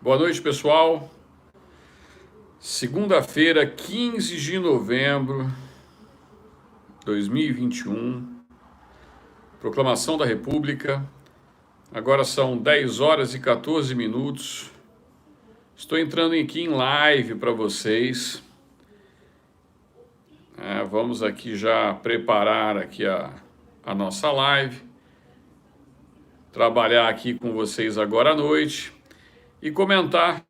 Boa noite, pessoal. Segunda-feira, 15 de novembro de 2021, proclamação da República. Agora são 10 horas e 14 minutos. Estou entrando aqui em live para vocês. Vamos aqui já preparar aqui a nossa live. Trabalhar aqui com vocês agora à noite e comentar,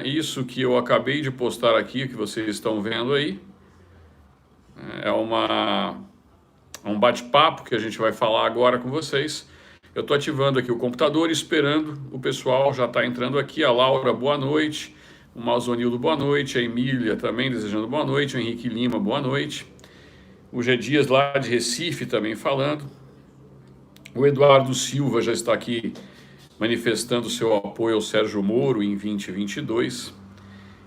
isso que eu acabei de postar aqui, que vocês estão vendo aí. É um bate-papo que a gente vai falar agora com vocês. Eu estou ativando aqui o computador, esperando o pessoal já está entrando aqui. A Laura, boa noite. O Mausonildo, boa noite. A Emília também desejando boa noite. O Henrique Lima, boa noite. O G. Dias lá de Recife também falando. O Eduardo Silva já está aqui manifestando seu apoio ao Sérgio Moro em 2022.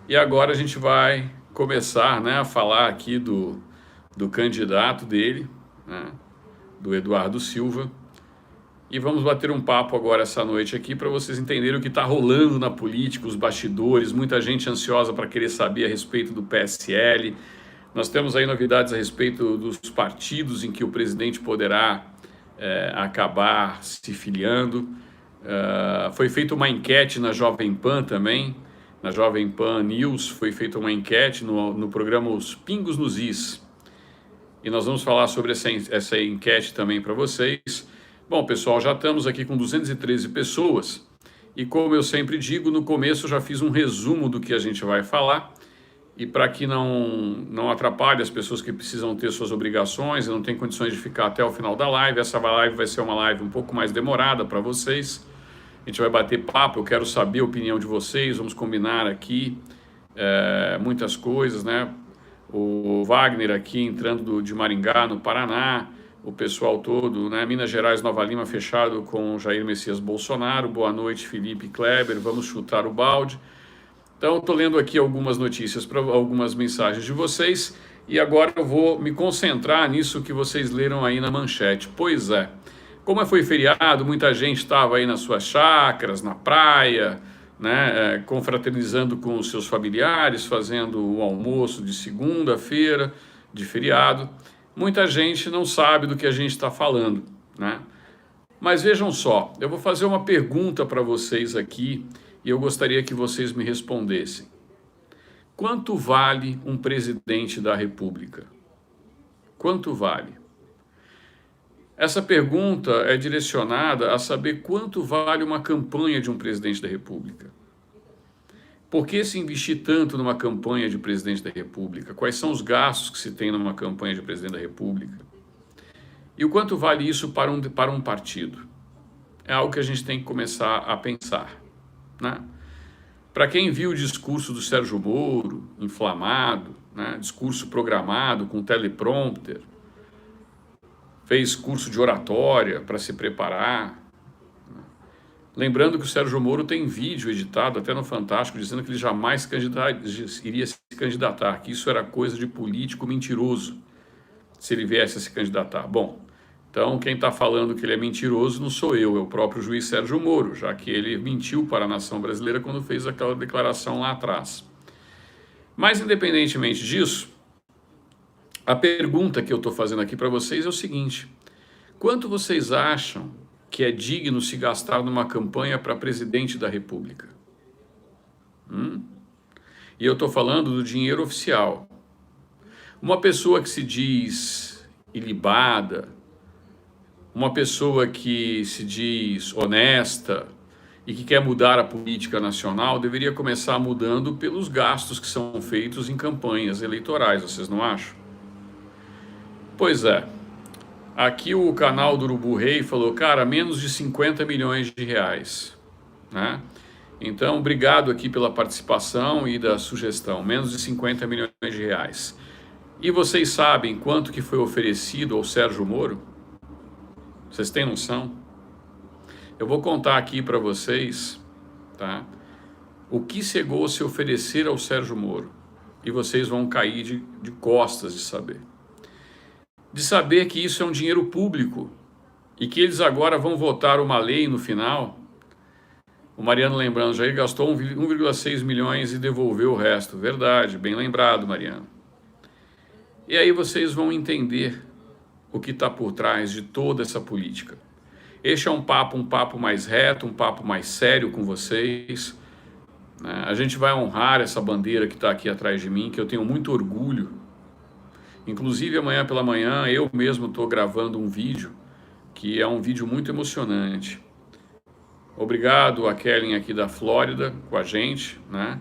E agora a gente vai começar a falar aqui do candidato dele, do Eduardo Silva. E vamos bater um papo agora essa noite aqui para vocês entenderem o que está rolando na política, os bastidores, muita gente ansiosa para querer saber a respeito do PSL. Nós temos aí novidades a respeito dos partidos em que o presidente poderá acabar se filiando. Foi feita uma enquete na Jovem Pan também, na Jovem Pan News, foi feita uma enquete no programa Os Pingos nos Is. E nós vamos falar sobre essa enquete também para vocês. Bom, pessoal, já estamos aqui com 213 pessoas. E como eu sempre digo, no começo eu já fiz um resumo do que a gente vai falar. E para que não atrapalhe as pessoas que precisam ter suas obrigações e não têm condições de ficar até o final da live, essa live vai ser uma live um pouco mais demorada para vocês. A gente vai bater papo, eu quero saber a opinião de vocês, vamos combinar aqui muitas coisas, O Wagner aqui entrando de Maringá, no Paraná, o pessoal todo, Minas Gerais, Nova Lima fechado com Jair Messias Bolsonaro. Boa noite, Felipe Kleber, vamos chutar o balde. Então, estou lendo aqui algumas notícias, algumas mensagens de vocês, e agora eu vou me concentrar nisso que vocês leram aí na manchete. Pois é, como foi feriado, muita gente estava aí nas suas chácaras, na praia, confraternizando com os seus familiares, fazendo o almoço de segunda-feira, de feriado. Muita gente não sabe do que a gente está falando, Mas vejam só, eu vou fazer uma pergunta para vocês aqui, e eu gostaria que vocês me respondessem. Quanto vale um presidente da República? Quanto vale? Essa pergunta é direcionada a saber quanto vale uma campanha de um presidente da República. Por que se investir tanto numa campanha de presidente da República? Quais são os gastos que se tem numa campanha de presidente da República? E o quanto vale isso para um partido? É algo que a gente tem que começar a pensar. Para quem viu o discurso do Sérgio Moro, inflamado, discurso programado com teleprompter, fez curso de oratória para se preparar. Lembrando que o Sérgio Moro tem vídeo editado até no Fantástico dizendo que ele jamais iria se candidatar, que isso era coisa de político mentiroso, se ele viesse a se candidatar. Bom, então quem está falando que ele é mentiroso não sou eu, é o próprio juiz Sérgio Moro, já que ele mentiu para a nação brasileira quando fez aquela declaração lá atrás. Mas independentemente disso, a pergunta que eu estou fazendo aqui para vocês é o seguinte: quanto vocês acham que é digno se gastar numa campanha para presidente da República? E eu estou falando do dinheiro oficial. Uma pessoa que se diz ilibada, uma pessoa que se diz honesta e que quer mudar a política nacional deveria começar mudando pelos gastos que são feitos em campanhas eleitorais, vocês não acham? Pois é. Aqui o canal do Urubu Rei falou, cara, menos de 50 milhões de reais. Então, obrigado aqui pela participação e da sugestão. Menos de 50 milhões de reais. E vocês sabem quanto que foi oferecido ao Sérgio Moro? Vocês têm noção? Eu vou contar aqui para vocês, o que chegou a se oferecer ao Sérgio Moro. E vocês vão cair de costas de saber. De saber que isso é um dinheiro público e que eles agora vão votar uma lei no final, O Mariano lembrando, Jair gastou 1,6 milhões e devolveu o resto. Verdade, bem lembrado, Mariano. E aí vocês vão entender o que está por trás de toda essa política. Este é um papo mais reto, um papo mais sério com vocês. A gente vai honrar essa bandeira que está aqui atrás de mim, que eu tenho muito orgulho. Inclusive amanhã pela manhã eu mesmo estou gravando um vídeo, que é um vídeo muito emocionante. Obrigado a Kellen aqui da Flórida com a gente, né?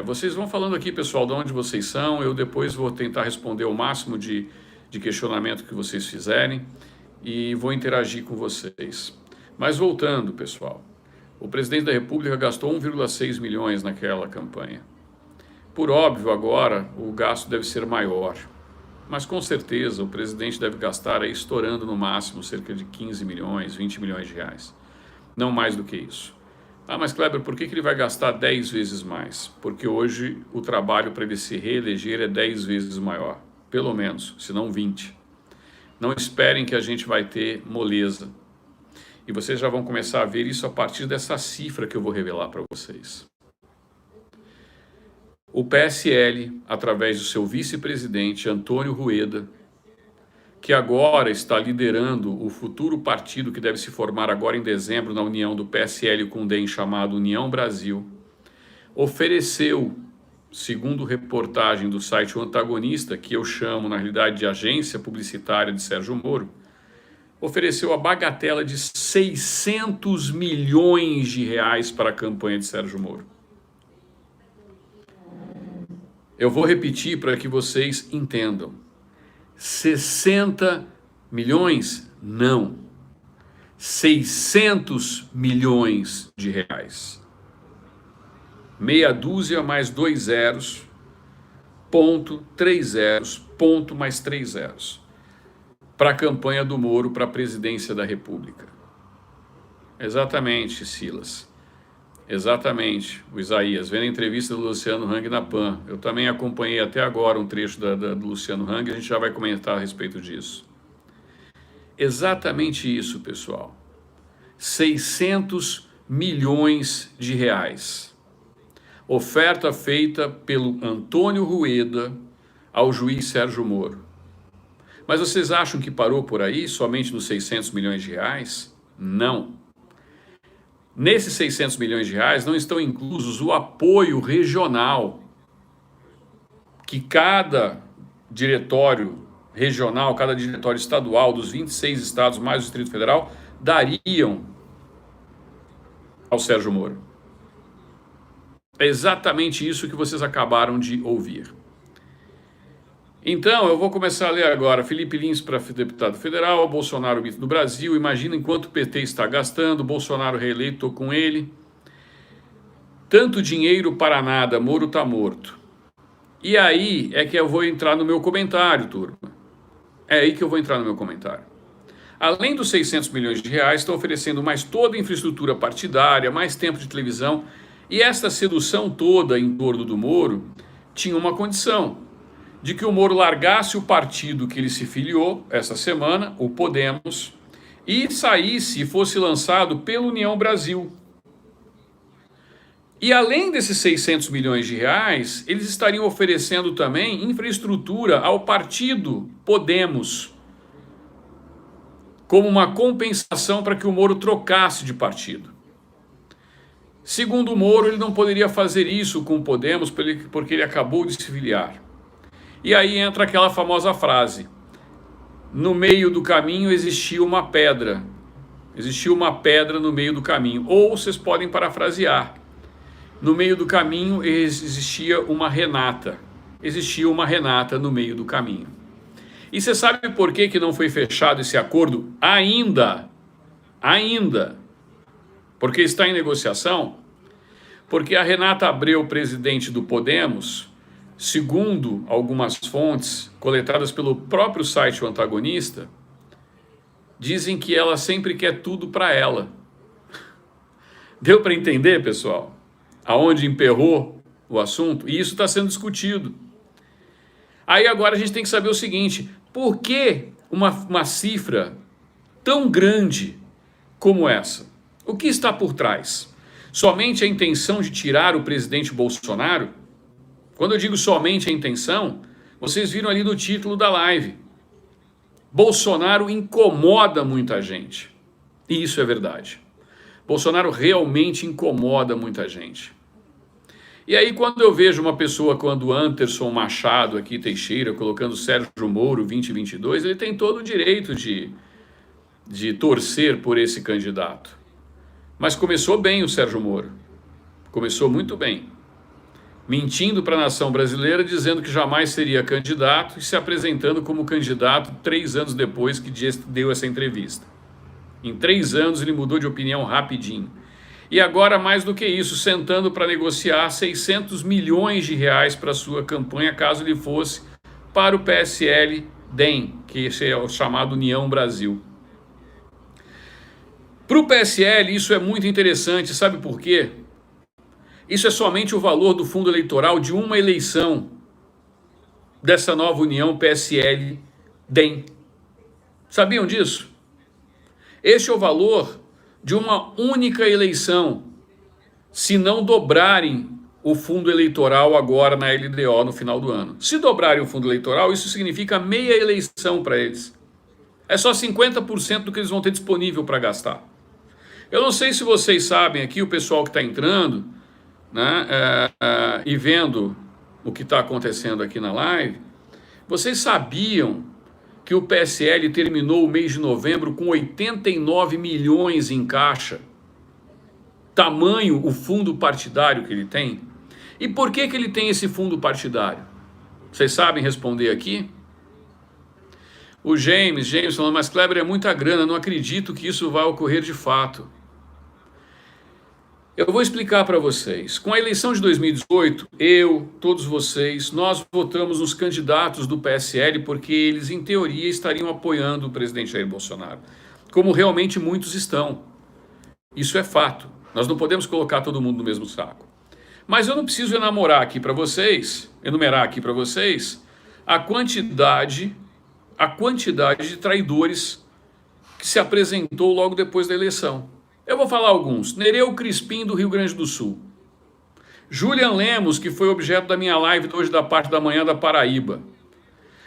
Vocês vão falando aqui, pessoal, de onde vocês são. Eu depois vou tentar responder o máximo de questionamento que vocês fizerem e vou interagir com vocês. Mas voltando, pessoal, o presidente da República gastou 1,6 milhões naquela campanha. Por óbvio, agora o gasto deve ser maior, mas com certeza o presidente deve gastar aí estourando no máximo cerca de 15 milhões, 20 milhões de reais. Não mais do que isso. Ah, mas Kleber, por que ele vai gastar 10 vezes mais? Porque hoje o trabalho para ele se reeleger é 10 vezes maior, pelo menos, se não 20. Não esperem que a gente vai ter moleza. E vocês já vão começar a ver isso a partir dessa cifra que eu vou revelar para vocês. O PSL, através do seu vice-presidente Antônio Rueda, que agora está liderando o futuro partido que deve se formar agora em dezembro na união do PSL com o DEM, chamado União Brasil, ofereceu, segundo reportagem do site O Antagonista, que eu chamo na realidade de agência publicitária de Sérgio Moro, ofereceu a bagatela de 600 milhões de reais para a campanha de Sérgio Moro. Eu vou repetir para que vocês entendam. 60 milhões? Não. 600 milhões de reais. Meia dúzia mais 2 zeros, ponto, 3 zeros, ponto mais 3 zeros. Para a campanha do Moro para a presidência da República. Exatamente, Silas. Exatamente, o Isaías, vendo a entrevista do Luciano Hang na PAN. Eu também acompanhei até agora um trecho do Luciano Hang, a gente já vai comentar a respeito disso. Exatamente isso, pessoal. 600 milhões de reais. Oferta feita pelo Antônio Rueda ao juiz Sérgio Moro. Mas vocês acham que parou por aí, somente nos 600 milhões de reais? Não. Nesses 600 milhões de reais não estão inclusos o apoio regional que cada diretório regional, cada diretório estadual dos 26 estados mais o Distrito Federal dariam ao Sérgio Moro. É exatamente isso que vocês acabaram de ouvir. Então, eu vou começar a ler agora. Felipe Lins para deputado federal, Bolsonaro mito do Brasil. Imagina enquanto o PT está gastando, Bolsonaro reeleito, estou com ele. Tanto dinheiro para nada, Moro está morto. E aí é que eu vou entrar no meu comentário, turma. É aí que eu vou entrar no meu comentário. Além dos 600 milhões de reais, estão oferecendo mais toda a infraestrutura partidária, mais tempo de televisão. E esta sedução toda em torno do Moro tinha uma condição: de que o Moro largasse o partido que ele se filiou essa semana, o Podemos, e saísse e fosse lançado pela União Brasil. E além desses 600 milhões de reais, eles estariam oferecendo também infraestrutura ao partido Podemos, como uma compensação para que o Moro trocasse de partido. Segundo o Moro, ele não poderia fazer isso com o Podemos porque ele acabou de se filiar. E aí entra aquela famosa frase: no meio do caminho existia uma pedra. Existia uma pedra no meio do caminho. Ou vocês podem parafrasear: no meio do caminho existia uma Renata. Existia uma Renata no meio do caminho. E você sabe por que não foi fechado esse acordo ainda? Porque está em negociação? Porque a Renata Abreu, presidente do Podemos, segundo algumas fontes coletadas pelo próprio site O Antagonista, dizem que ela sempre quer tudo para ela. Deu para entender, pessoal? Aonde emperrou o assunto? E isso está sendo discutido. Aí agora a gente tem que saber o seguinte: por que uma cifra tão grande como essa? O que está por trás? Somente a intenção de tirar o presidente Bolsonaro? Quando eu digo somente a intenção, vocês viram ali no título da live. Bolsonaro incomoda muita gente. E isso é verdade. Bolsonaro realmente incomoda muita gente. E aí, quando eu vejo uma pessoa quando Anderson Machado aqui, Teixeira, colocando Sérgio Moro 2022, ele tem todo o direito de torcer por esse candidato. Mas começou bem o Sérgio Moro. Começou muito bem. Mentindo para a nação brasileira, dizendo que jamais seria candidato e se apresentando como candidato 3 anos depois que deu essa entrevista. Em 3 anos ele mudou de opinião rapidinho. E agora, mais do que isso, sentando para negociar 600 milhões de reais para sua campanha, caso ele fosse para o PSL-DEM, que esse é o chamado União Brasil. Para o PSL isso é muito interessante, sabe por quê? Isso é somente o valor do fundo eleitoral de uma eleição dessa nova união PSL-DEM. Sabiam disso? Este é o valor de uma única eleição, se não dobrarem o fundo eleitoral agora na LDO no final do ano. Se dobrarem o fundo eleitoral, isso significa meia eleição para eles. É só 50% do que eles vão ter disponível para gastar. Eu não sei se vocês sabem aqui, o pessoal que está entrando, né, e vendo o que está acontecendo aqui na live, vocês sabiam que o PSL terminou o mês de novembro com 89 milhões em caixa? Tamanho o fundo partidário que ele tem? E por que ele tem esse fundo partidário? Vocês sabem responder aqui? O James falando, mas Kleber, é muita grana, não acredito que isso vai ocorrer de fato. Eu vou explicar para vocês. Com a eleição de 2018, todos vocês, nós votamos nos candidatos do PSL porque eles, em teoria, estariam apoiando o presidente Jair Bolsonaro. Como realmente muitos estão. Isso é fato. Nós não podemos colocar todo mundo no mesmo saco. Mas eu não preciso enumerar aqui para vocês a quantidade de traidores que se apresentou logo depois da eleição. Eu vou falar alguns. Nereu Crispim, do Rio Grande do Sul. Julian Lemos, que foi objeto da minha live de hoje da parte da manhã da Paraíba.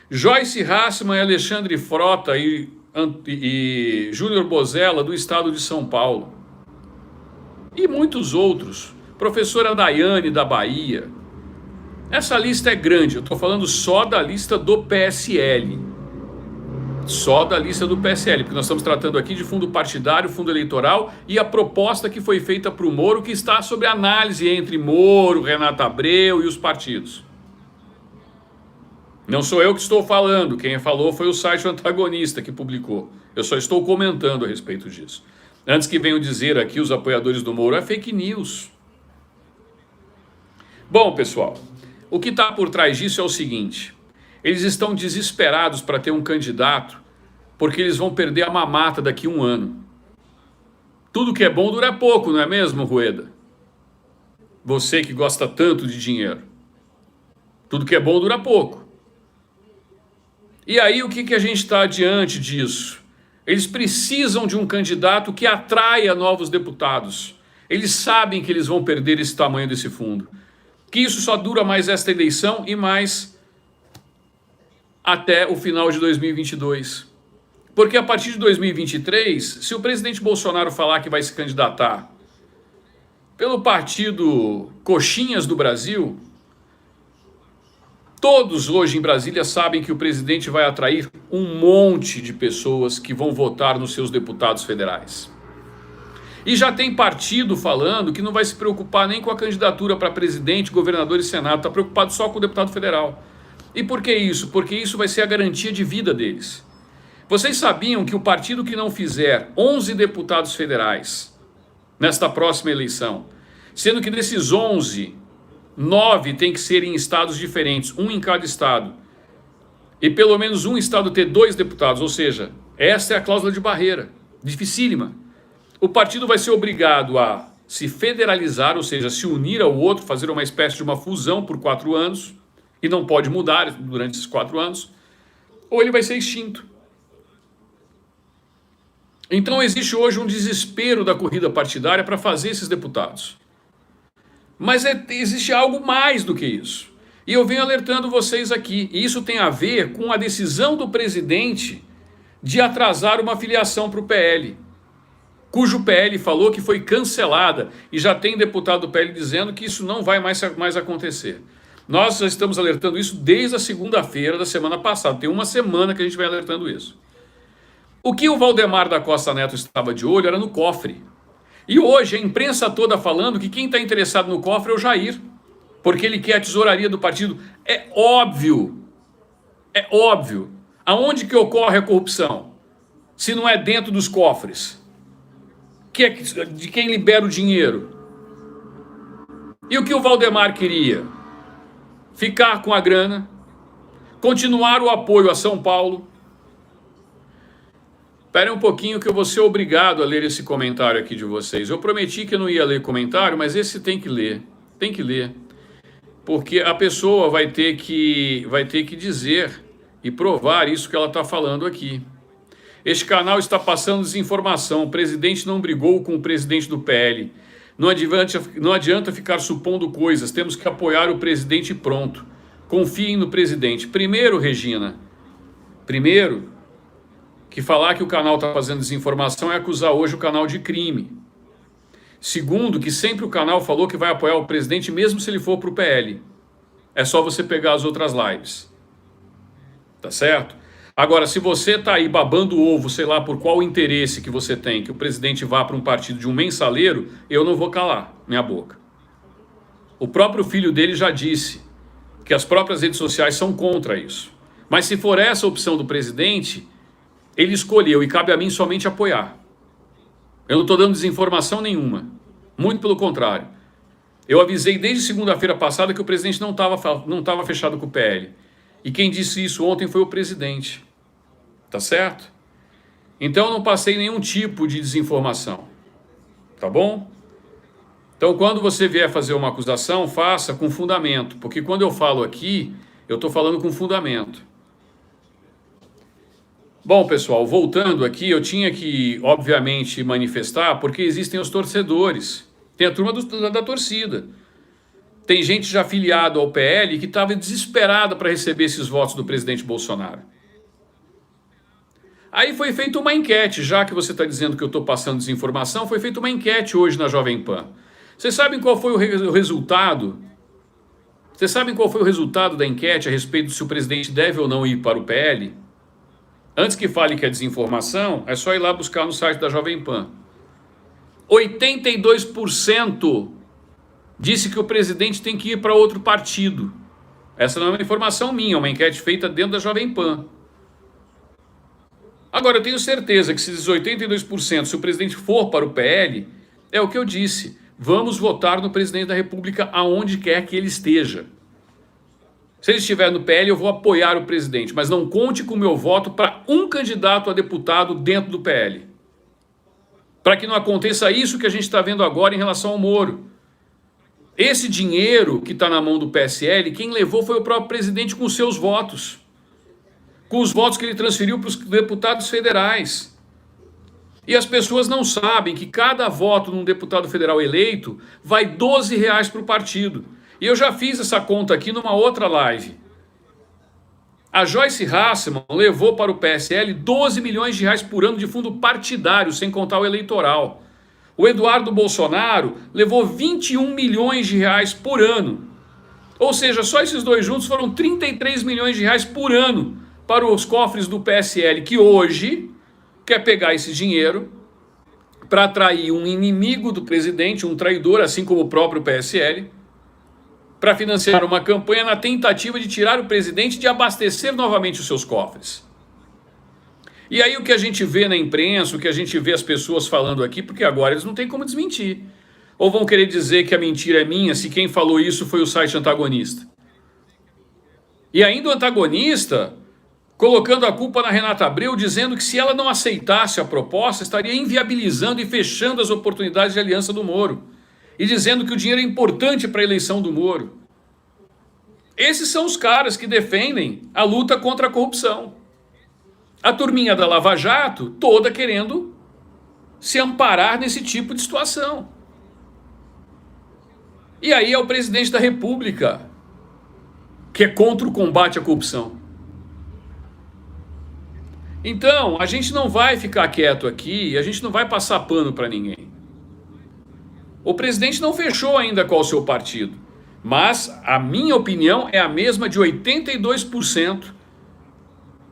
Joyce Hassmann e Alexandre Frota e Júnior Bozella, do estado de São Paulo. E muitos outros. Professora Daiane, da Bahia. Essa lista é grande. Eu estou falando só da lista do PSL. Só da lista do PSL, porque nós estamos tratando aqui de fundo partidário, fundo eleitoral e a proposta que foi feita para o Moro, que está sob análise entre Moro, Renato Abreu e os partidos. Não sou eu que estou falando, quem falou foi o site Antagonista que publicou. Eu só estou comentando a respeito disso. Antes que venham dizer aqui os apoiadores do Moro, é fake news. Bom, pessoal, o que está por trás disso é o seguinte: eles estão desesperados para ter um candidato, porque eles vão perder a mamata daqui a 1 ano. Tudo que é bom dura pouco, não é mesmo, Rueda? Você que gosta tanto de dinheiro. Tudo que é bom dura pouco. E aí o que a gente está diante disso? Eles precisam de um candidato que atraia novos deputados. Eles sabem que eles vão perder esse tamanho desse fundo. Que isso só dura mais esta eleição e mais até o final de 2022. Porque a partir de 2023, se o presidente Bolsonaro falar que vai se candidatar pelo partido Coxinhas do Brasil, todos hoje em Brasília sabem que o presidente vai atrair um monte de pessoas que vão votar nos seus deputados federais. E já tem partido falando que não vai se preocupar nem com a candidatura para presidente, governador e senado, está preocupado só com o deputado federal. E por que isso? Porque isso vai ser a garantia de vida deles. Vocês sabiam que o partido que não fizer 11 deputados federais nesta próxima eleição, sendo que desses 11, 9 tem que ser em estados diferentes, um em cada estado, e pelo menos um estado ter 2 deputados, ou seja, essa é a cláusula de barreira, dificílima. O partido vai ser obrigado a se federalizar, ou seja, se unir ao outro, fazer uma espécie de uma fusão por 4 anos, e não pode mudar durante esses 4 anos, ou ele vai ser extinto. Então existe hoje um desespero da corrida partidária para fazer esses deputados. Mas existe algo mais do que isso. E eu venho alertando vocês aqui. E isso tem a ver com a decisão do presidente de atrasar uma filiação para o PL, cujo PL falou que foi cancelada. E já tem deputado do PL dizendo que isso não vai mais acontecer. Nós já estamos alertando isso desde a segunda-feira da semana passada. Tem uma semana que a gente vem alertando isso. O que o Valdemar da Costa Neto estava de olho era no cofre. E hoje a imprensa toda falando que quem está interessado no cofre é o Jair, porque ele quer a tesouraria do partido. É óbvio. É óbvio. Aonde que ocorre a corrupção? Se não é dentro dos cofres? Que é de quem libera o dinheiro? E o que o Valdemar queria? Ficar com a grana, continuar o apoio a São Paulo. Espera um pouquinho que eu vou ser obrigado a ler esse comentário aqui de vocês. Eu prometi que eu não ia ler comentário, mas esse tem que ler. Tem que ler. Porque a pessoa vai ter que dizer e provar isso que ela está falando aqui. Este canal está passando desinformação. O presidente não brigou com o presidente do PL. Não adianta ficar supondo coisas. Temos que apoiar o presidente e pronto. Confiem no presidente. Primeiro, Regina, que falar que o canal está fazendo desinformação é acusar hoje o canal de crime. Segundo, que sempre o canal falou que vai apoiar o presidente mesmo se ele for para o PL. É só você pegar as outras lives. Tá certo? Agora, se você está aí babando o ovo, sei lá por qual interesse que você tem, que o presidente vá para um partido de um mensaleiro, eu não vou calar minha boca. O próprio filho dele já disse que as próprias redes sociais são contra isso. Mas se for essa a opção do presidente, ele escolheu e cabe a mim somente apoiar. Eu não estou dando desinformação nenhuma. Muito pelo contrário. Eu avisei desde segunda-feira passada que o presidente não estava fechado com o PL. E quem disse isso ontem foi o presidente. Tá certo? Então eu não passei nenhum tipo de desinformação. Tá bom? Então quando você vier fazer uma acusação, faça com fundamento. Porque quando eu falo aqui, eu estou falando com fundamento. Bom, pessoal, voltando aqui, eu tinha que, obviamente, manifestar, porque existem os torcedores. Tem a turma da torcida. Tem gente já afiliada ao PL que estava desesperada para receber esses votos do presidente Bolsonaro. Aí foi feita uma enquete, já que você está dizendo que eu estou passando desinformação, foi feita uma enquete hoje na Jovem Pan. Vocês sabem qual foi o resultado? Vocês sabem qual foi o resultado da enquete a respeito de se o presidente deve ou não ir para o PL? Antes que fale que é desinformação, é só ir lá buscar no site da Jovem Pan. 82% disse que o presidente tem que ir para outro partido. Essa não é uma informação minha, é uma enquete feita dentro da Jovem Pan. Agora, eu tenho certeza que se esses 82%, se o presidente for para o PL, é o que eu disse. Vamos votar no presidente da República aonde quer que ele esteja. Se ele estiver no PL, eu vou apoiar o presidente, mas não conte com o meu voto para um candidato a deputado dentro do PL. Para que não aconteça isso que a gente está vendo agora em relação ao Moro. Esse dinheiro que está na mão do PSL, quem levou foi o próprio presidente com os seus votos. Com os votos que ele transferiu para os deputados federais. E as pessoas não sabem que cada voto num deputado federal eleito vai R$12 para o partido. E eu já fiz essa conta aqui numa outra live. A Joyce Hasselmann levou para o PSL 12 milhões de reais por ano de fundo partidário, sem contar o eleitoral. O Eduardo Bolsonaro levou 21 milhões de reais por ano. Ou seja, só esses dois juntos foram 33 milhões de reais por ano para os cofres do PSL, que hoje quer pegar esse dinheiro para atrair um inimigo do presidente, um traidor, assim como o próprio PSL, para financiar uma campanha na tentativa de tirar o presidente de abastecer novamente os seus cofres. E aí o que a gente vê na imprensa, o que a gente vê as pessoas falando aqui, porque agora eles não têm como desmentir. Ou vão querer dizer que a mentira é minha se quem falou isso foi o site antagonista. E ainda o antagonista colocando a culpa na Renata Abreu, dizendo que se ela não aceitasse a proposta, estaria inviabilizando e fechando as oportunidades de aliança do Moro. E dizendo que o dinheiro é importante para a eleição do Moro. Esses são os caras que defendem a luta contra a corrupção. A turminha da Lava Jato, toda querendo se amparar nesse tipo de situação. E aí é o presidente da República que é contra o combate à corrupção. Então, a gente não vai ficar quieto aqui, a gente não vai passar pano para ninguém. O presidente não fechou ainda qual o seu partido, mas a minha opinião é a mesma de 82%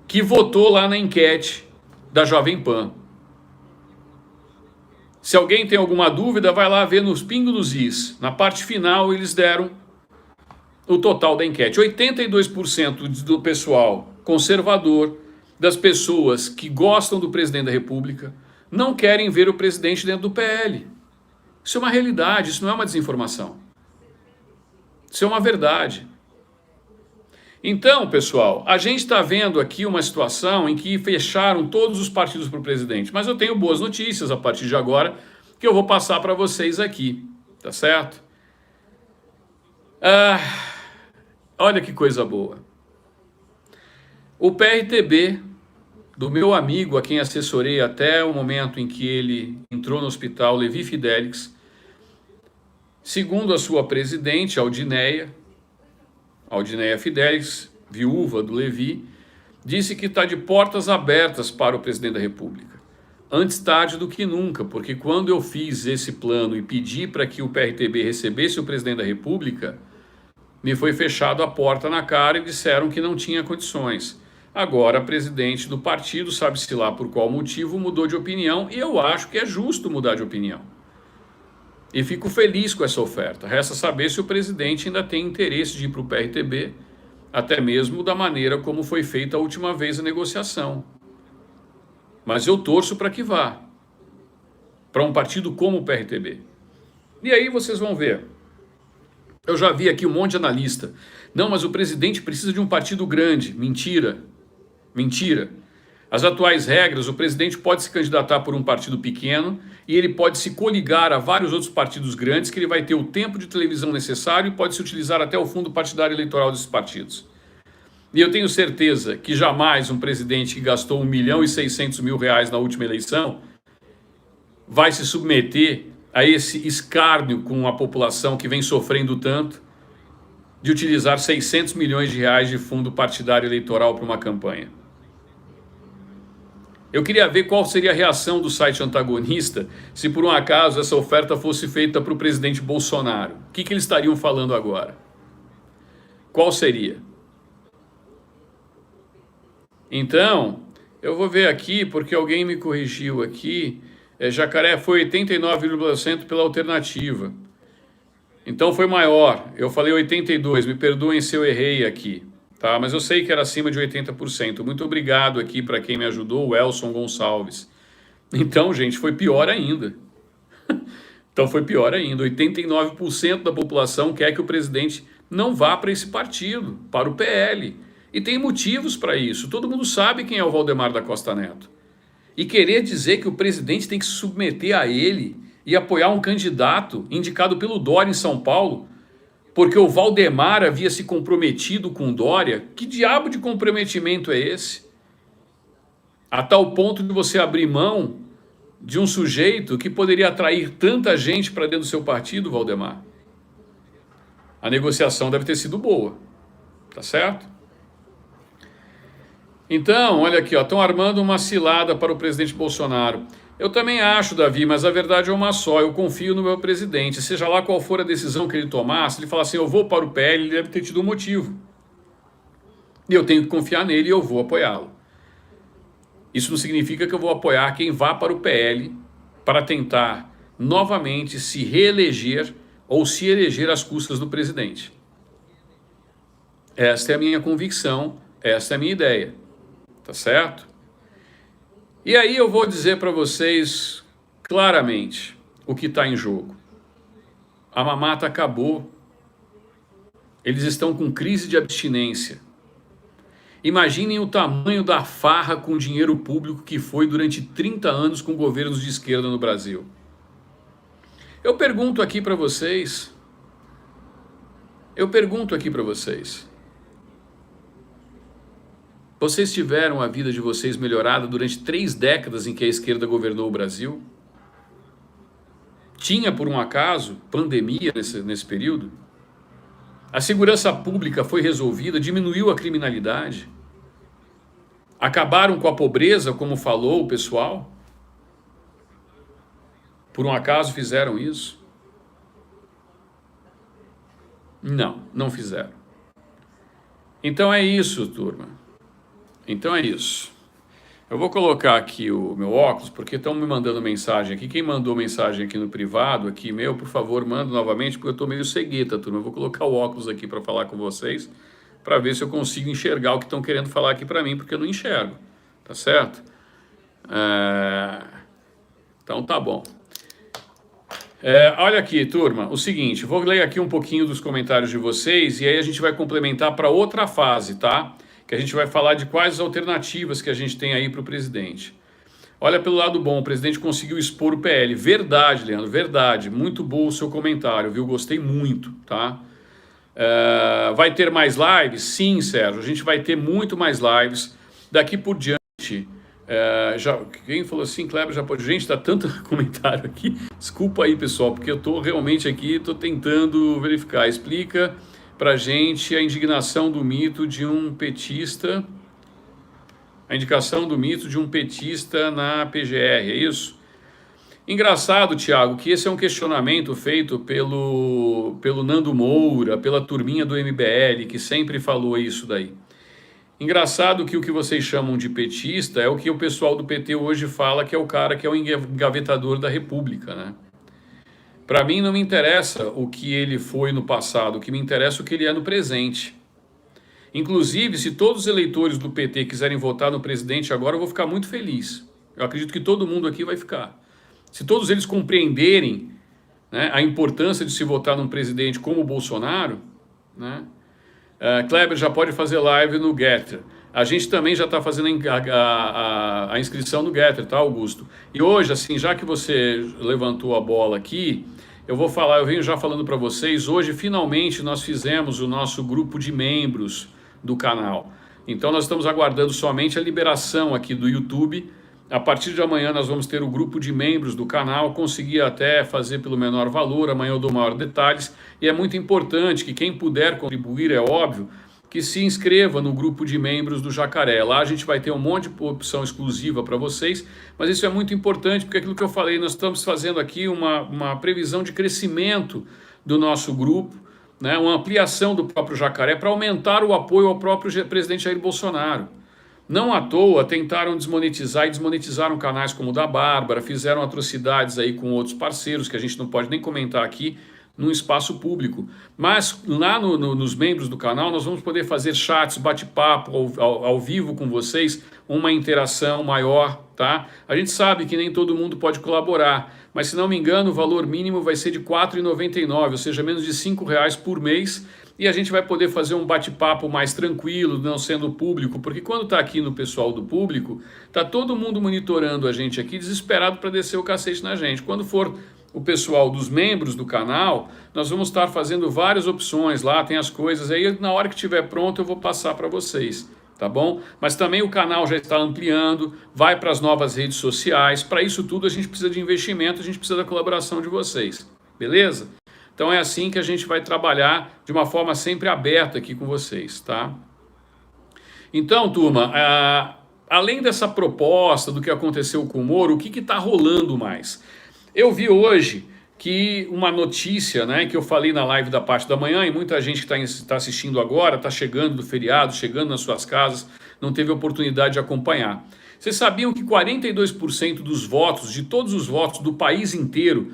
que votou lá na enquete da Jovem Pan. Se alguém tem alguma dúvida, vai lá ver nos pingos dos is. Na parte final, eles deram o total da enquete. 82% do pessoal conservador, das pessoas que gostam do presidente da República, não querem ver o presidente dentro do PL. Isso é uma realidade, isso não é uma desinformação. Isso é uma verdade. Então, pessoal, a gente está vendo aqui uma situação em que fecharam todos os partidos para o presidente. Mas eu tenho boas notícias a partir de agora que eu vou passar para vocês aqui, tá certo? Olha que coisa boa. O PRTB do meu amigo, a quem assessorei até o momento em que ele entrou no hospital, Levi Fidelix, segundo a sua presidente, Aldineia Fidelix, viúva do Levi, disse que está de portas abertas para o presidente da República. Antes tarde do que nunca, porque quando eu fiz esse plano e pedi para que o PRTB recebesse o presidente da República, me foi fechado a porta na cara e disseram que não tinha condições. Agora, a presidente do partido, sabe-se lá por qual motivo, mudou de opinião, e eu acho que é justo mudar de opinião. E fico feliz com essa oferta. Resta saber se o presidente ainda tem interesse de ir para o PRTB, até mesmo da maneira como foi feita a última vez a negociação. Mas eu torço para que vá, para um partido como o PRTB. E aí vocês vão ver. Eu já vi aqui um monte de analista. Não, mas o presidente precisa de um partido grande. Mentira. Mentira. As atuais regras, o presidente pode se candidatar por um partido pequeno e ele pode se coligar a vários outros partidos grandes que ele vai ter o tempo de televisão necessário e pode se utilizar até o fundo partidário eleitoral desses partidos. E eu tenho certeza que jamais um presidente que gastou 1.600.000 reais na última eleição vai se submeter a esse escárnio com a população que vem sofrendo tanto de utilizar 600 milhões de reais de fundo partidário eleitoral para uma campanha. Eu queria ver qual seria a reação do site antagonista se por um acaso essa oferta fosse feita para o presidente Bolsonaro. O que eles estariam falando agora? Qual seria? Então, eu vou ver aqui, porque alguém me corrigiu aqui, Jacaré foi 89,% pela alternativa. Então foi maior, eu falei 82, me perdoem se eu errei aqui. Tá, mas eu sei que era acima de 80%. Muito obrigado aqui para quem me ajudou, o Elson Gonçalves. Então, gente, foi pior ainda. Então foi pior ainda. 89% da população quer que o presidente não vá para esse partido, para o PL. E tem motivos para isso. Todo mundo sabe quem é o Valdemar da Costa Neto. E querer dizer que o presidente tem que se submeter a ele e apoiar um candidato indicado pelo Dória em São Paulo, porque o Valdemar havia se comprometido com Dória, que diabo de comprometimento é esse? A tal ponto de você abrir mão de um sujeito que poderia atrair tanta gente para dentro do seu partido, Valdemar. A negociação deve ter sido boa, tá certo? Então, olha aqui, estão armando uma cilada para o presidente Bolsonaro. Eu também acho, Davi, mas a verdade é uma só. Eu confio no meu presidente. Seja lá qual for a decisão que ele tomar, se ele falar assim, eu vou para o PL, ele deve ter tido um motivo. E eu tenho que confiar nele e eu vou apoiá-lo. Isso não significa que eu vou apoiar quem vá para o PL para tentar novamente se reeleger ou se eleger às custas do presidente. Esta é a minha convicção, esta é a minha ideia. Tá certo? E aí eu vou dizer para vocês claramente o que está em jogo. A mamata acabou. Eles estão com crise de abstinência. Imaginem o tamanho da farra com dinheiro público que foi durante 30 anos com governos de esquerda no Brasil. Eu pergunto aqui para vocês. Vocês tiveram a vida de vocês melhorada durante 3 décadas em que a esquerda governou o Brasil? Tinha, por um acaso, pandemia nesse período? A segurança pública foi resolvida, diminuiu a criminalidade? Acabaram com a pobreza, como falou o pessoal? Por um acaso fizeram isso? Não, não fizeram. Então é isso, turma. Então é isso. Eu vou colocar aqui o meu óculos, porque estão me mandando mensagem aqui. Quem mandou mensagem aqui no privado, aqui meu, por favor, manda novamente, porque eu estou meio cegueta, turma. Eu vou colocar o óculos aqui para falar com vocês, para ver se eu consigo enxergar o que estão querendo falar aqui para mim, porque eu não enxergo. Tá certo? Então tá bom. Olha aqui, turma, o seguinte, vou ler aqui um pouquinho dos comentários de vocês e aí a gente vai complementar para outra fase, tá? Que a gente vai falar de quais as alternativas que a gente tem aí para o presidente. Olha pelo lado bom, o presidente conseguiu expor o PL. Verdade, Leandro, verdade. Muito bom o seu comentário, viu? Gostei muito, tá? Vai ter mais lives? Sim, Sérgio, a gente vai ter muito mais lives. Daqui por diante, quem falou assim, Kleber, já pode... Gente, tá tanto comentário aqui. Desculpa aí, pessoal, porque eu tô realmente aqui, tô tentando verificar. Explica pra gente a indignação do mito de um petista, a indicação do mito de um petista na PGR, é isso? Engraçado, Tiago, que esse é um questionamento feito pelo Nando Moura, pela turminha do MBL, que sempre falou isso daí. Engraçado que o que vocês chamam de petista é o que o pessoal do PT hoje fala que é o cara que é o engavetador da República, né? Para mim não me interessa o que ele foi no passado, o que me interessa é o que ele é no presente. Inclusive, se todos os eleitores do PT quiserem votar no presidente agora, eu vou ficar muito feliz. Eu acredito que todo mundo aqui vai ficar. Se todos eles compreenderem, né, a importância de se votar num presidente como o Bolsonaro, né? Kleber já pode fazer live no Getter. A gente também já está fazendo a inscrição no Getter, tá, Augusto? E hoje, assim, já que você levantou a bola aqui, eu venho já falando para vocês, hoje finalmente nós fizemos o nosso grupo de membros do canal. Então nós estamos aguardando somente a liberação aqui do YouTube. A partir de amanhã nós vamos ter o grupo de membros do canal, consegui até fazer pelo menor valor, amanhã eu dou maior detalhes, e é muito importante que quem puder contribuir, é óbvio, que se inscreva no grupo de membros do Jacaré. Lá a gente vai ter um monte de opção exclusiva para vocês, mas isso é muito importante, porque aquilo que eu falei, nós estamos fazendo aqui uma previsão de crescimento do nosso grupo, né, uma ampliação do próprio Jacaré para aumentar o apoio ao próprio presidente Jair Bolsonaro. Não à toa tentaram desmonetizar e desmonetizaram canais como o da Bárbara, fizeram atrocidades aí com outros parceiros que a gente não pode nem comentar aqui num espaço público. Mas lá nos membros do canal nós vamos poder fazer chats, bate-papo ao vivo com vocês, uma interação maior, tá? A gente sabe que nem todo mundo pode colaborar, mas se não me engano o valor mínimo vai ser de R$ 4,99, ou seja, menos de R$ 5 por mês, e a gente vai poder fazer um bate-papo mais tranquilo, não sendo público, porque quando está aqui no pessoal do público, está todo mundo monitorando a gente aqui, desesperado para descer o cacete na gente. Quando for o pessoal dos membros do canal, nós vamos estar fazendo várias opções lá, tem as coisas aí, na hora que estiver pronto eu vou passar para vocês, tá bom? Mas também o canal já está ampliando, vai para as novas redes sociais, para isso tudo a gente precisa de investimento, a gente precisa da colaboração de vocês, beleza? Então é assim que a gente vai trabalhar de uma forma sempre aberta aqui com vocês, tá? Então, turma, além dessa proposta do que aconteceu com o Moro, o que está rolando mais? Eu vi hoje que uma notícia, né, que eu falei na live da parte da manhã, e muita gente que está assistindo agora, está chegando do feriado, chegando nas suas casas, não teve oportunidade de acompanhar. Vocês sabiam que 42% dos votos, de todos os votos do país inteiro,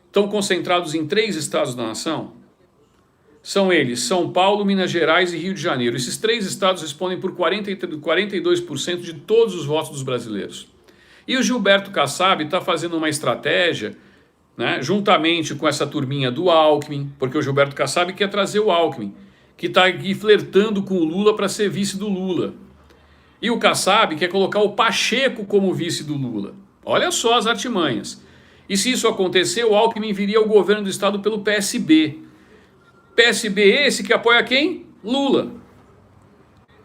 estão concentrados em 3 estados da nação? São eles, São Paulo, Minas Gerais e Rio de Janeiro. Esses 3 estados respondem por 42% de todos os votos dos brasileiros. E o Gilberto Kassab está fazendo uma estratégia, né, juntamente com essa turminha do Alckmin, porque o Gilberto Kassab quer trazer o Alckmin, que está aqui flertando com o Lula para ser vice do Lula. E o Kassab quer colocar o Pacheco como vice do Lula. Olha só as artimanhas. E se isso acontecer, o Alckmin viria ao governo do estado pelo PSB. PSB esse que apoia quem? Lula.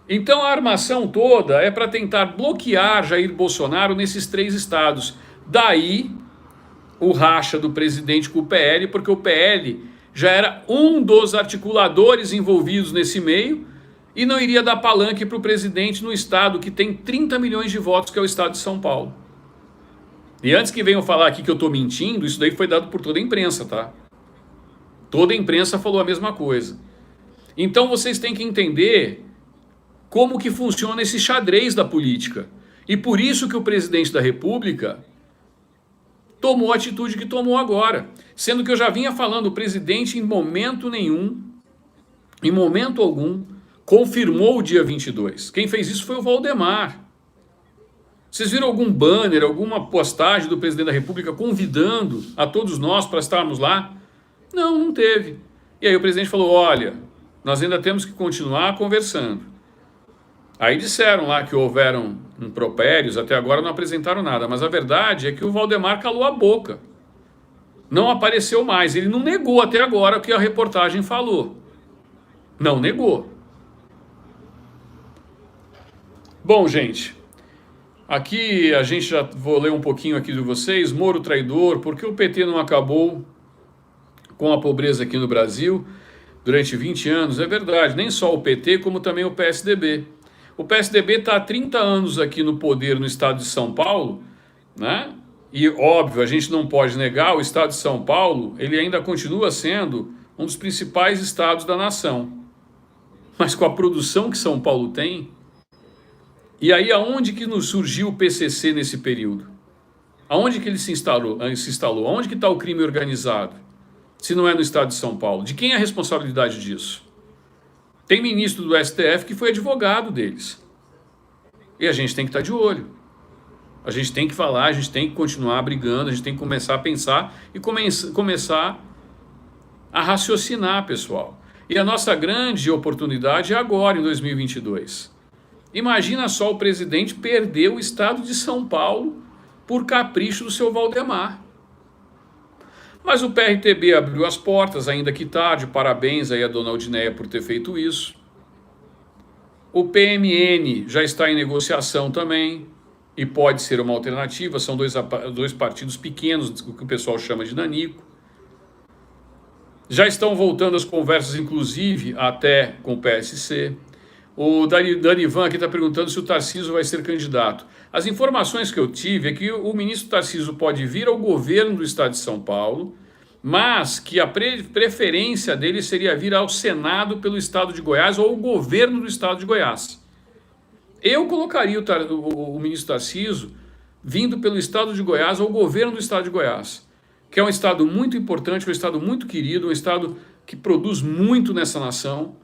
Então a armação toda é para tentar bloquear Jair Bolsonaro nesses 3 estados. Daí o racha do presidente com o PL, porque o PL já era um dos articuladores envolvidos nesse meio e não iria dar palanque para o presidente no estado que tem 30 milhões de votos, que é o estado de São Paulo. E antes que venham falar aqui que eu estou mentindo, isso daí foi dado por toda a imprensa, tá? Toda a imprensa falou a mesma coisa. Então vocês têm que entender como que funciona esse xadrez da política. E por isso que o presidente da República tomou a atitude que tomou agora. Sendo que eu já vinha falando, o presidente em momento nenhum, em momento algum, confirmou o dia 22. Quem fez isso foi o Valdemar. Vocês viram algum banner, alguma postagem do presidente da República convidando a todos nós para estarmos lá? Não, não teve. E aí o presidente falou, olha, nós ainda temos que continuar conversando. Aí disseram lá que houveram impropérios, até agora não apresentaram nada, mas a verdade é que o Valdemar calou a boca. Não apareceu mais, ele não negou até agora o que a reportagem falou. Não negou. Bom, gente, aqui a gente já vou ler um pouquinho aqui de vocês. Moro traidor, por que o PT não acabou com a pobreza aqui no Brasil durante 20 anos? É verdade, nem só o PT, como também o PSDB. O PSDB está há 30 anos aqui no poder no estado de São Paulo, né? E óbvio, a gente não pode negar, o estado de São Paulo, ele ainda continua sendo um dos principais estados da nação. Mas com a produção que São Paulo tem, e aí aonde que nos surgiu o PCC nesse período? Aonde que ele se instalou? Aonde que está o crime organizado? Se não é no estado de São Paulo. De quem é a responsabilidade disso? Tem ministro do STF que foi advogado deles. E a gente tem que estar de olho. A gente tem que falar, a gente tem que continuar brigando, a gente tem que começar a pensar e começar a raciocinar, pessoal. E a nossa grande oportunidade é agora, em 2022. Imagina só o presidente perder o estado de São Paulo por capricho do seu Valdemar. Mas o PRTB abriu as portas, ainda que tarde, parabéns aí a dona Aldineia por ter feito isso. O PMN já está em negociação também, e pode ser uma alternativa, são dois partidos pequenos, o que o pessoal chama de nanico. Já estão voltando as conversas, inclusive, até com o PSC. O Danivan aqui está perguntando se o Tarcísio vai ser candidato. As informações que eu tive é que o ministro Tarcísio pode vir ao governo do estado de São Paulo, mas que a preferência dele seria vir ao Senado pelo estado de Goiás ou ao governo do estado de Goiás. Eu colocaria o ministro Tarcísio vindo pelo estado de Goiás ou ao governo do estado de Goiás, que é um estado muito importante, um estado muito querido, um estado que produz muito nessa nação,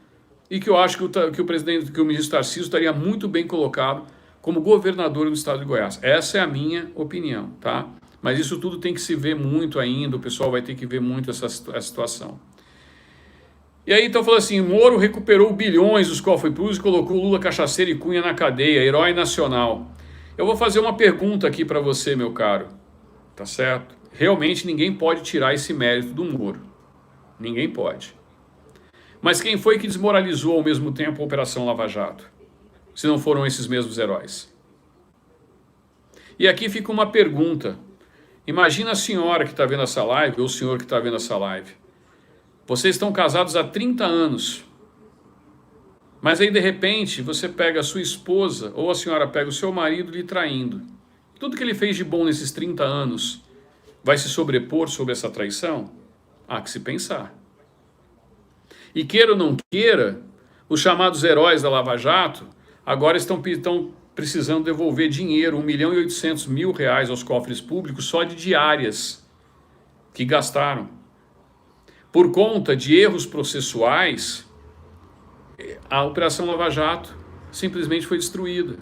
e que eu acho que o ministro Tarcísio estaria muito bem colocado como governador do estado de Goiás. Essa é a minha opinião, tá? Mas isso tudo tem que se ver muito ainda, o pessoal vai ter que ver muito essa situação. E aí então falou assim, Moro recuperou bilhões dos cofres públicos e colocou Lula, cachaceiro e Cunha na cadeia, herói nacional. Eu vou fazer uma pergunta aqui para você, meu caro, tá certo? Realmente ninguém pode tirar esse mérito do Moro. Ninguém pode. Mas quem foi que desmoralizou ao mesmo tempo a Operação Lava Jato? Se não foram esses mesmos heróis. E aqui fica uma pergunta. Imagina a senhora que está vendo essa live, ou o senhor que está vendo essa live. Vocês estão casados há 30 anos. Mas aí, de repente, você pega a sua esposa, ou a senhora pega o seu marido lhe traindo. Tudo que ele fez de bom nesses 30 anos vai se sobrepor sobre essa traição? Há que se pensar. E queira ou não queira, os chamados heróis da Lava Jato agora estão precisando devolver dinheiro, R$1.800.000 aos cofres públicos só de diárias que gastaram. Por conta de erros processuais, a Operação Lava Jato simplesmente foi destruída.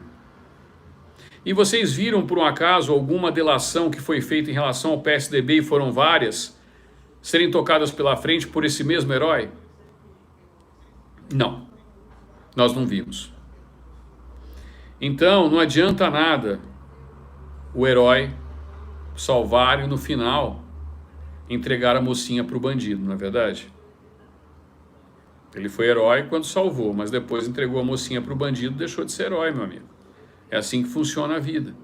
E vocês viram, por um acaso, alguma delação que foi feita em relação ao PSDB, e foram várias, serem tocadas pela frente por esse mesmo herói? Não, nós não vimos. Então, não adianta nada o herói salvar e no final entregar a mocinha para o bandido, não é verdade? Ele foi herói quando salvou, mas depois entregou a mocinha para o bandido e deixou de ser herói, meu amigo. É assim que funciona a vida.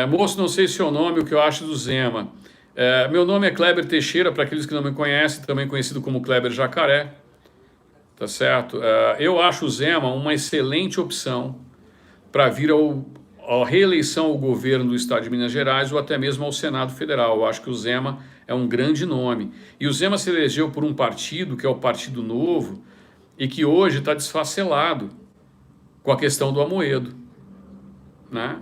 Moço, não sei seu nome, o que eu acho do Zema. Meu nome é Kleber Teixeira, para aqueles que não me conhecem, também conhecido como Kleber Jacaré, tá certo? Eu acho o Zema uma excelente opção para vir à reeleição ao governo do estado de Minas Gerais ou até mesmo ao Senado Federal. Eu acho que o Zema é um grande nome. E o Zema se elegeu por um partido, que é o Partido Novo, e que hoje está desfacelado com a questão do Amoedo, né?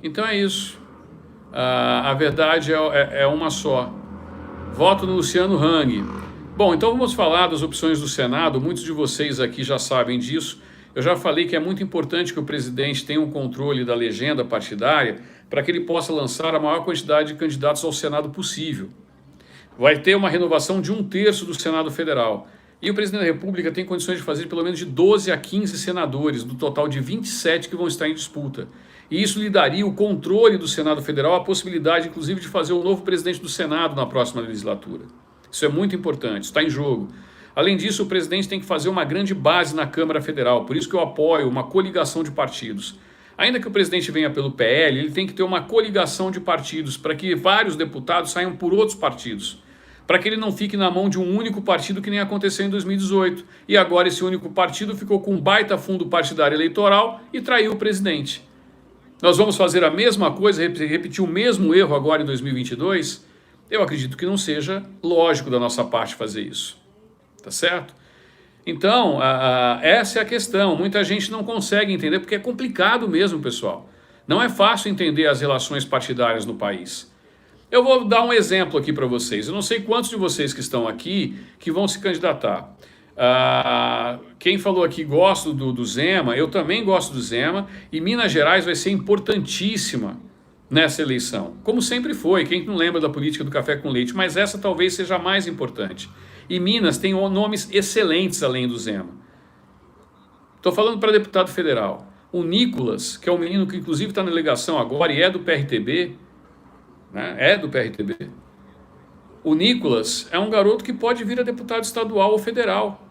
Então é isso. A verdade é uma só. Voto no Luciano Hang. Bom, então vamos falar das opções do Senado. Muitos de vocês aqui já sabem disso. Eu já falei que é muito importante que o presidente tenha um controle da legenda partidária para que ele possa lançar a maior quantidade de candidatos ao Senado possível. Vai ter uma renovação de 1/3 do Senado Federal. E o presidente da República tem condições de fazer pelo menos de 12 a 15 senadores, do total de 27 que vão estar em disputa. E isso lhe daria o controle do Senado Federal, a possibilidade, inclusive, de fazer um novo presidente do Senado na próxima legislatura. Isso é muito importante, está em jogo. Além disso, o presidente tem que fazer uma grande base na Câmara Federal, por isso que eu apoio uma coligação de partidos. Ainda que o presidente venha pelo PL, ele tem que ter uma coligação de partidos, para que vários deputados saiam por outros partidos, para que ele não fique na mão de um único partido que nem aconteceu em 2018. E agora esse único partido ficou com um baita fundo partidário eleitoral e traiu o presidente. Nós vamos fazer a mesma coisa, repetir o mesmo erro agora em 2022? Eu acredito que não seja lógico da nossa parte fazer isso. Tá certo? Então, essa é a questão. Muita gente não consegue entender, porque é complicado mesmo, pessoal. Não é fácil entender as relações partidárias no país. Eu vou dar um exemplo aqui para vocês. Eu não sei quantos de vocês que estão aqui que vão se candidatar. Quem falou aqui gosto do Zema, eu também gosto do Zema, e Minas Gerais vai ser importantíssima nessa eleição, como sempre foi. Quem não lembra da política do café com leite, mas essa talvez seja a mais importante. E Minas tem nomes excelentes além do Zema. Estou falando para deputado federal. O Nicolas, que é um menino que inclusive está na delegação agora e é do PRTB, né? É do PRTB. O Nicolas é um garoto que pode vir a deputado estadual ou federal.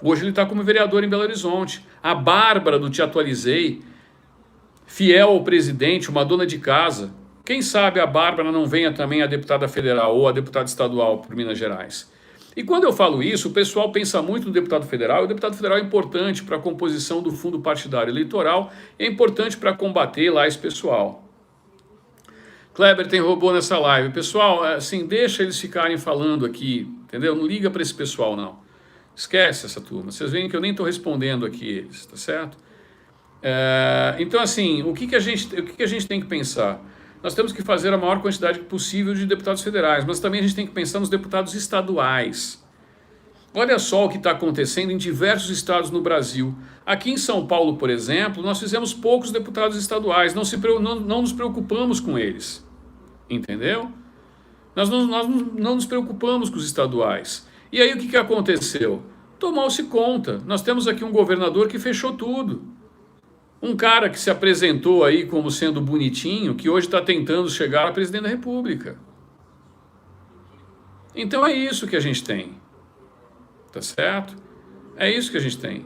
Hoje ele está como vereador em Belo Horizonte. A Bárbara do Te Atualizei, fiel ao presidente, uma dona de casa. Quem sabe a Bárbara não venha também a deputada federal ou a deputada estadual por Minas Gerais. E quando eu falo isso, o pessoal pensa muito no deputado federal. O deputado federal é importante para a composição do fundo partidário eleitoral, é importante para combater lá esse pessoal. Kleber, tem robô nessa live. Pessoal, assim, deixa eles ficarem falando aqui, entendeu? Não liga para esse pessoal, não. Esquece essa turma. Vocês veem que eu nem estou respondendo aqui eles, tá certo? Então, assim, o que a gente tem que pensar? Nós temos que fazer a maior quantidade possível de deputados federais, mas também a gente tem que pensar nos deputados estaduais. Olha só o que está acontecendo em diversos estados no Brasil. Aqui em São Paulo, por exemplo, nós fizemos poucos deputados estaduais, não nos preocupamos com eles. Entendeu? Nós não nos preocupamos com os estaduais. E aí o que aconteceu? Tomou-se conta. Nós temos aqui um governador que fechou tudo. Um cara que se apresentou aí como sendo bonitinho, que hoje está tentando chegar a presidente da República. Então é isso que a gente tem. Tá certo? É isso que a gente tem.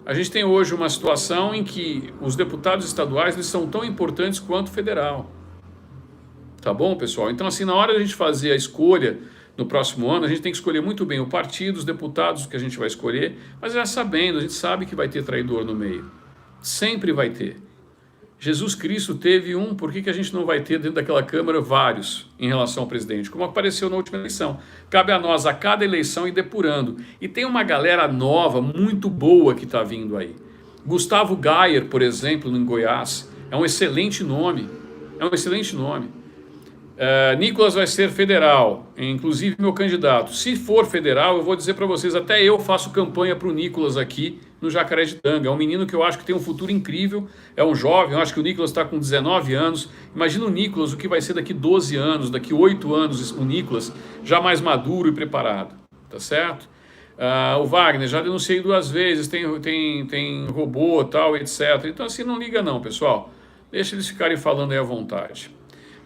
A gente tem hoje uma situação em que os deputados estaduais eles são tão importantes quanto o federal. Tá bom, pessoal? Então, assim, na hora de a gente fazer a escolha no próximo ano, a gente tem que escolher muito bem o partido, os deputados que a gente vai escolher, mas já sabendo, a gente sabe que vai ter traidor no meio. Sempre vai ter. Jesus Cristo teve um, por que a gente não vai ter dentro daquela Câmara vários em relação ao presidente? Como apareceu na última eleição. Cabe a nós, a cada eleição, ir depurando. E tem uma galera nova, muito boa que está vindo aí. Gustavo Gayer, por exemplo, em Goiás, é um excelente nome. É um excelente nome. Nicolas vai ser federal, inclusive meu candidato. Se for federal, eu vou dizer para vocês, até eu faço campanha para o Nicolas aqui no Jacareí-de-Tanga. É um menino que eu acho que tem um futuro incrível, é um jovem, eu acho que o Nicolas está com 19 anos. Imagina o Nicolas, o que vai ser daqui 12 anos, daqui 8 anos, o Nicolas já mais maduro e preparado, tá certo? O Wagner, já denunciei 2 vezes, tem robô, tal, etc. Então assim, não liga não, pessoal. Deixa eles ficarem falando aí à vontade.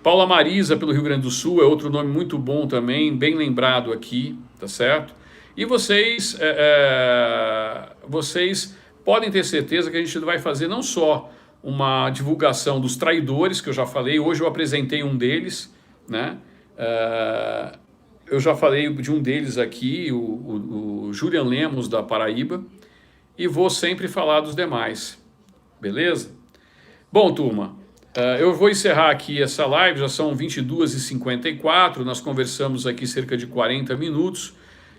Paula Marisa, pelo Rio Grande do Sul, é outro nome muito bom também, bem lembrado aqui, tá certo? E vocês podem ter certeza que a gente vai fazer não só uma divulgação dos traidores, que eu já falei. Hoje eu apresentei um deles, né? Eu já falei de um deles aqui, o Julian Lemos, da Paraíba, e vou sempre falar dos demais, beleza? Bom, turma, eu vou encerrar aqui essa live, já são 22h54, nós conversamos aqui cerca de 40 minutos,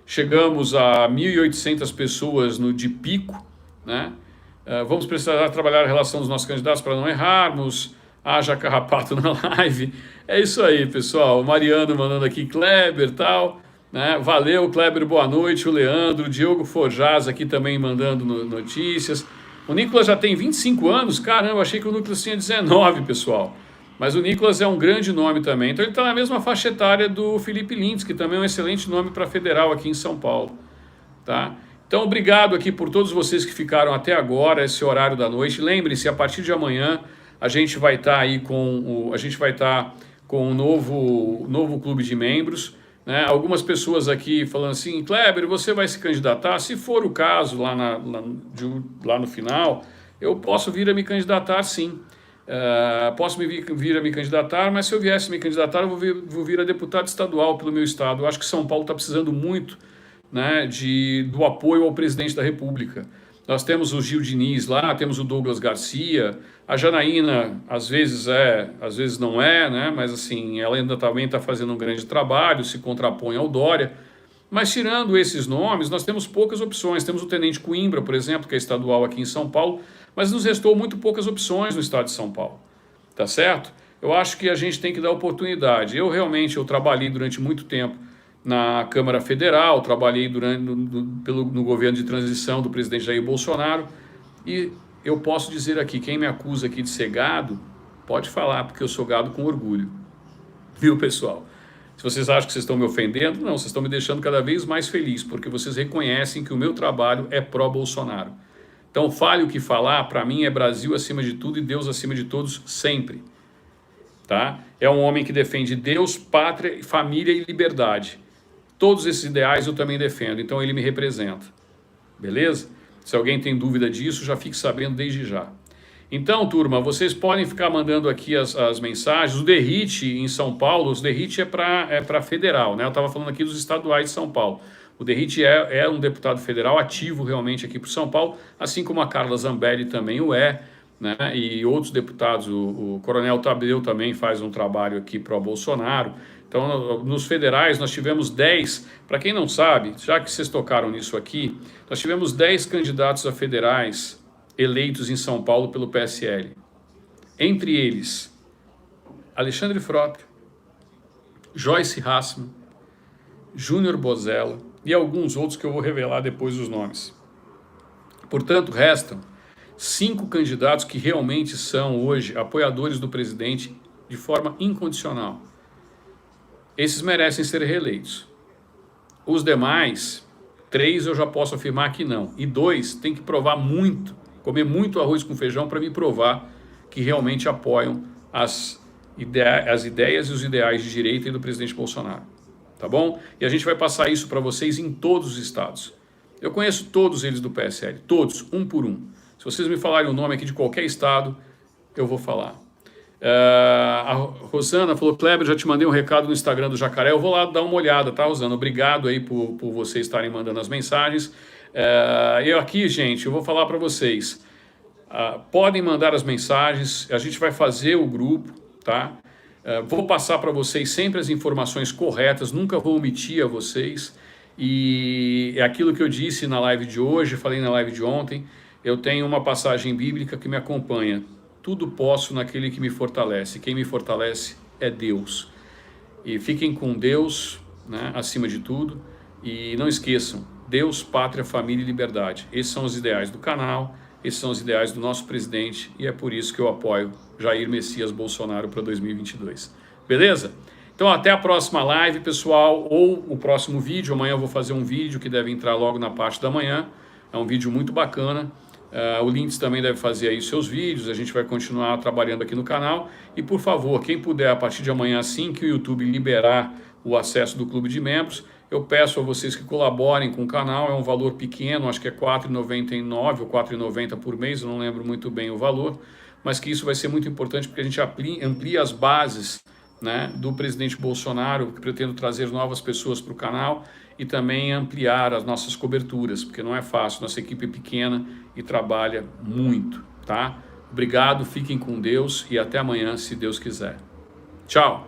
chegamos a 1.800 pessoas no de pico, né? Vamos precisar trabalhar a relação dos nossos candidatos para não errarmos. Haja carrapato na live. É isso aí, pessoal. O Mariano mandando aqui, Kleber, tal, né? Valeu, Kleber, boa noite. O Leandro, o Diogo Forjaz aqui também mandando notícias. O Nicolas já tem 25 anos. Caramba, achei que o Nicolas tinha 19, pessoal. Mas o Nicolas é um grande nome também. Então ele está na mesma faixa etária do Felipe Lintz, que também é um excelente nome para federal aqui em São Paulo, tá? Então, obrigado aqui por todos vocês que ficaram até agora, esse horário da noite. Lembre-se, a partir de amanhã a gente vai estar aí com um novo clube de membros, né? Algumas pessoas aqui falando assim, Kleber, você vai se candidatar? Se for o caso, lá no final, eu posso vir a me candidatar, sim. Posso vir a me candidatar, mas se eu viesse me candidatar, eu vou vir a deputado estadual pelo meu estado. Eu acho que São Paulo está precisando muito, né, do apoio ao presidente da República. Nós temos o Gil Diniz lá, temos o Douglas Garcia, a Janaína às vezes às vezes não é, né, mas assim, ela ainda também está fazendo um grande trabalho, se contrapõe ao Dória. Mas tirando esses nomes, nós temos poucas opções. Temos o Tenente Coimbra, por exemplo, que é estadual aqui em São Paulo, mas nos restou muito poucas opções no estado de São Paulo, tá certo? Eu acho que a gente tem que dar oportunidade. Eu trabalhei durante muito tempo na Câmara Federal, trabalhei no governo de transição do presidente Jair Bolsonaro, e eu posso dizer aqui, quem me acusa aqui de ser gado, pode falar, porque eu sou gado com orgulho, viu, pessoal? Se vocês acham que vocês estão me ofendendo, não, vocês estão me deixando cada vez mais feliz, porque vocês reconhecem que o meu trabalho é pró-Bolsonaro. Então, fale o que falar, para mim é Brasil acima de tudo e Deus acima de todos sempre, tá? É um homem que defende Deus, pátria, família e liberdade. Todos esses ideais eu também defendo, então ele me representa, beleza? Se alguém tem dúvida disso, já fique sabendo desde já. Então, turma, vocês podem ficar mandando aqui as mensagens. O Derrite em São Paulo, o Derrite é para federal, né? Eu estava falando aqui dos estaduais de São Paulo. O Derrite é um deputado federal ativo realmente aqui para São Paulo, assim como a Carla Zambelli também o é, né? E outros deputados, o Coronel Tadeu também faz um trabalho aqui para o Bolsonaro. Então, nos federais, nós tivemos 10, para quem não sabe, já que vocês tocaram nisso aqui, nós tivemos 10 candidatos a federais eleitos em São Paulo pelo PSL. Entre eles, Alexandre Frota, Joyce Hasselmann, Júnior Bozella e alguns outros que eu vou revelar depois os nomes. Portanto, restam 5 candidatos que realmente são hoje apoiadores do presidente de forma incondicional. Esses merecem ser reeleitos. Os demais, 3 eu já posso afirmar que não. E 2 tem que provar muito, comer muito arroz com feijão para me provar que realmente apoiam as ideias e os ideais de direita e do presidente Bolsonaro. Tá bom? E a gente vai passar isso para vocês em todos os estados. Eu conheço todos eles do PSL, todos, um por um. Se vocês me falarem o nome aqui de qualquer estado, eu vou falar. A Rosana falou, Kleber, já te mandei um recado no Instagram do Jacaré, eu vou lá dar uma olhada, tá, Rosana? Obrigado aí por vocês estarem mandando as mensagens. Eu aqui, gente, eu vou falar para vocês, podem mandar as mensagens, a gente vai fazer o grupo, tá? Vou passar para vocês sempre as informações corretas, nunca vou omitir a vocês, e é aquilo que eu disse na live de hoje, falei na live de ontem, eu tenho uma passagem bíblica que me acompanha. Tudo posso naquele que me fortalece. Quem me fortalece é Deus. E fiquem com Deus, né, acima de tudo. E não esqueçam, Deus, pátria, família e liberdade. Esses são os ideais do canal, esses são os ideais do nosso presidente. E é por isso que eu apoio Jair Messias Bolsonaro para 2022. Beleza? Então até a próxima live, pessoal, ou o próximo vídeo. Amanhã eu vou fazer um vídeo que deve entrar logo na parte da manhã. É um vídeo muito bacana. O Lintz também deve fazer aí seus vídeos, a gente vai continuar trabalhando aqui no canal. E por favor, quem puder, a partir de amanhã, assim que o YouTube liberar o acesso do clube de membros, eu peço a vocês que colaborem com o canal. É um valor pequeno, acho que é R$ 4,99 ou R$ 4,90 por mês, eu não lembro muito bem o valor. mas que isso vai ser muito importante porque a gente amplia as bases, né, do presidente Bolsonaro, que pretendo trazer novas pessoas para o canal e também ampliar as nossas coberturas, porque não é fácil, nossa equipe é pequena e trabalha muito, tá? Obrigado, fiquem com Deus e até amanhã, se Deus quiser. Tchau!